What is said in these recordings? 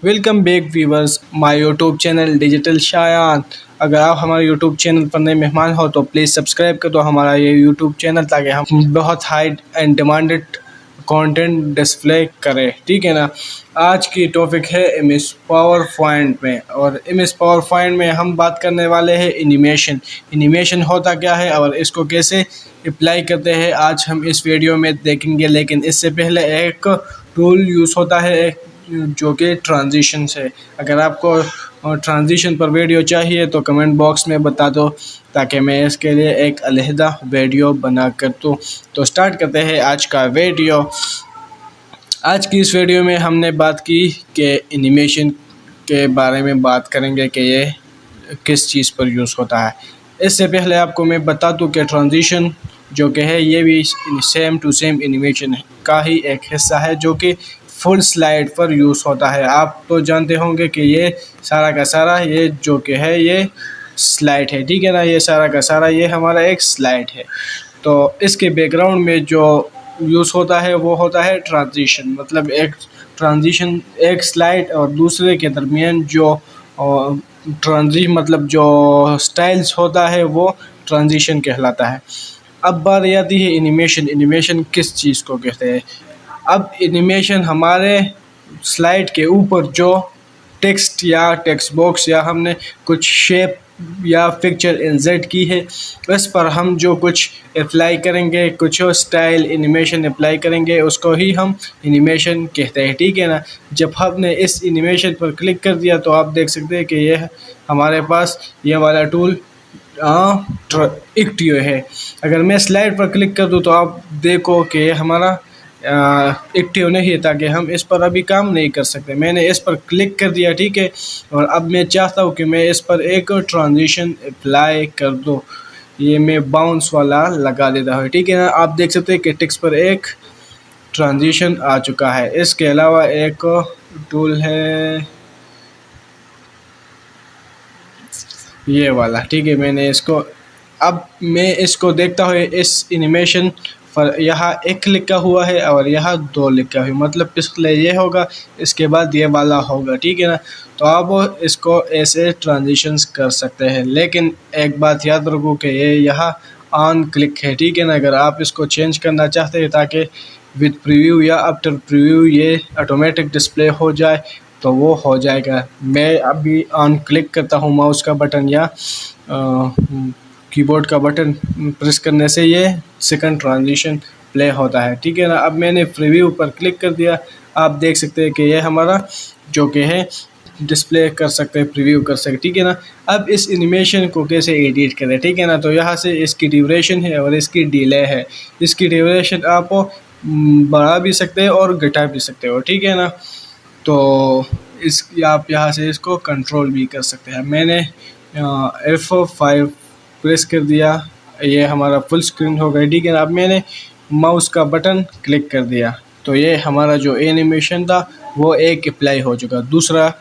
Welcome back viewers my YouTube channel digital Shayan. अगर आप हमारे यूट्यूब चैनल पर नए मेहमान हो तो प्लीज़ सब्सक्राइब कर दो हमारा ये यूट्यूब चैनल, ताकि हम बहुत high and demanded content display करें। ठीक है ना। आज की टॉपिक है एमएस पावर पॉइंट में, और एमएस पावर पॉइंट में हम बात करने वाले हैं एनिमेशन। एनिमेशन होता क्या है और इसको कैसे अप्लाई करते हैं, आज हम इस वीडियो में देखेंगे। लेकिन इससे पहले एक टूल यूज़ होता है जो कि ट्रांजिशन है। अगर आपको ट्रांजिशन पर वीडियो चाहिए तो कमेंट बॉक्स में बता दो, ताकि मैं इसके लिए एक अलहदा वीडियो बना कर दूँ। तो स्टार्ट करते हैं आज का वीडियो। आज की इस वीडियो में हमने बात की कि एनिमेशन के बारे में बात करेंगे कि ये किस चीज़ पर यूज़ होता है। इससे पहले आपको मैं बता दूं कि ट्रांजिशन जो कि है ये भी सेम टू सेम एनिमेशन का ही एक हिस्सा है, जो कि फुल स्लाइड पर यूज़ होता है। आप तो जानते होंगे कि ये सारा का सारा ये जो कि है ये स्लाइड है। ठीक है ना। ये सारा का सारा ये हमारा एक स्लाइड है। तो इसके बैकग्राउंड में जो यूज़ होता है वो होता है ट्रांजिशन। मतलब एक ट्रांजिशन, एक स्लाइड और दूसरे के दरमियान जो मतलब जो स्टाइल्स होता है वो ट्रांजिशन कहलाता है। अब बात आती है एनिमेशन। एनिमेशन किस चीज़ को कहते हैं। अब एनिमेशन हमारे स्लाइड के ऊपर जो टेक्स्ट या टेक्स्ट बॉक्स या हमने कुछ शेप या पिक्चर इंसर्ट की है, उस पर हम जो कुछ अप्लाई करेंगे, कुछ स्टाइल एनिमेशन अप्लाई करेंगे, उसको ही हम एनिमेशन कहते हैं। ठीक है ना। जब हमने इस एनिमेशन पर क्लिक कर दिया तो आप देख सकते हैं कि यह हमारे पास ये वाला टूल एक्टिव है। अगर मैं स्लाइड पर क्लिक कर दूं तो आप देखो कि ये हमारा एक्टिव नहीं है, ताकि हम इस पर अभी काम नहीं कर सकते। मैंने इस पर क्लिक कर दिया। ठीक है। और अब मैं चाहता हूँ कि मैं इस पर एक ट्रांजिशन अप्लाई कर दूँ। ये मैं बाउंस वाला लगा देता हूँ। ठीक है ना। आप देख सकते हैं कि टेक्स्ट पर एक ट्रांजिशन आ चुका है। इसके अलावा एक टूल है ये वाला। ठीक है। मैंने इसको, अब मैं इसको देखता हूँ इस एनिमेशन पर यहाँ एक लिखा हुआ है और यहाँ दो लिखा हुआ है, मतलब पिछले ये होगा, इसके बाद ये वाला होगा। ठीक है ना। तो आप इसको ऐसे ट्रांजिशंस कर सकते हैं। लेकिन एक बात याद रखो कि ये यहाँ ऑन क्लिक है। ठीक है ना। अगर आप इसको चेंज करना चाहते हैं ताकि विद प्रीव्यू या आफ्टर प्रीव्यू ये ऑटोमेटिक डिस्प्ले हो जाए, तो वो हो जाएगा। मैं अभी ऑन क्लिक करता हूँ माउस का बटन या कीबोर्ड का बटन प्रेस करने से ये सेकंड ट्रांजिशन प्ले होता है। ठीक है ना। अब मैंने प्रीव्यू पर क्लिक कर दिया। आप देख सकते हैं कि ये हमारा जो कि है डिस्प्ले कर सकते हैं, प्रीव्यू कर सकते हैं। ठीक है ना। अब इस एनिमेशन को कैसे एडिट करें। ठीक है ना। तो यहाँ से इसकी ड्यूरेशन है और इसकी डिले है। इसकी ड्यूरेशन आप बढ़ा भी सकते हैं और घटा भी सकते हो। ठीक है ना। तो इस आप यहाँ से इसको कंट्रोल भी कर सकते हैं। मैंने F5 प्रेस कर दिया, ये हमारा फुल स्क्रीन हो गया। ठीक है। अब मैंने माउस का बटन क्लिक कर दिया तो ये हमारा जो एनिमेशन था वो एक अप्लाई हो चुका, दूसरा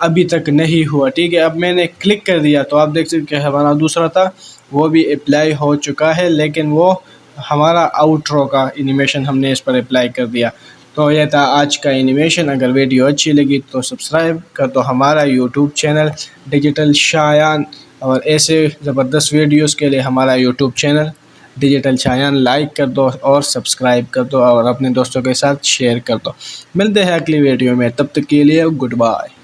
अभी तक नहीं हुआ। ठीक है। अब मैंने क्लिक कर दिया तो आप देख सकते हैं हमारा दूसरा था वो भी अप्लाई हो चुका है, लेकिन वो हमारा आउटरो का एनिमेशन हमने इस पर अप्लाई कर दिया। तो यह था आज का एनिमेशन। अगर वीडियो अच्छी लगी तो सब्सक्राइब कर दो हमारा यूट्यूब चैनल डिजिटल शायान, और ऐसे ज़बरदस्त वीडियोस के लिए हमारा YouTube channel digital Shayan like कर दो और सब्सक्राइब कर दो और अपने दोस्तों के साथ शेयर कर दो। मिलते हैं अगली वीडियो में, तब तक के लिए गुड बाय।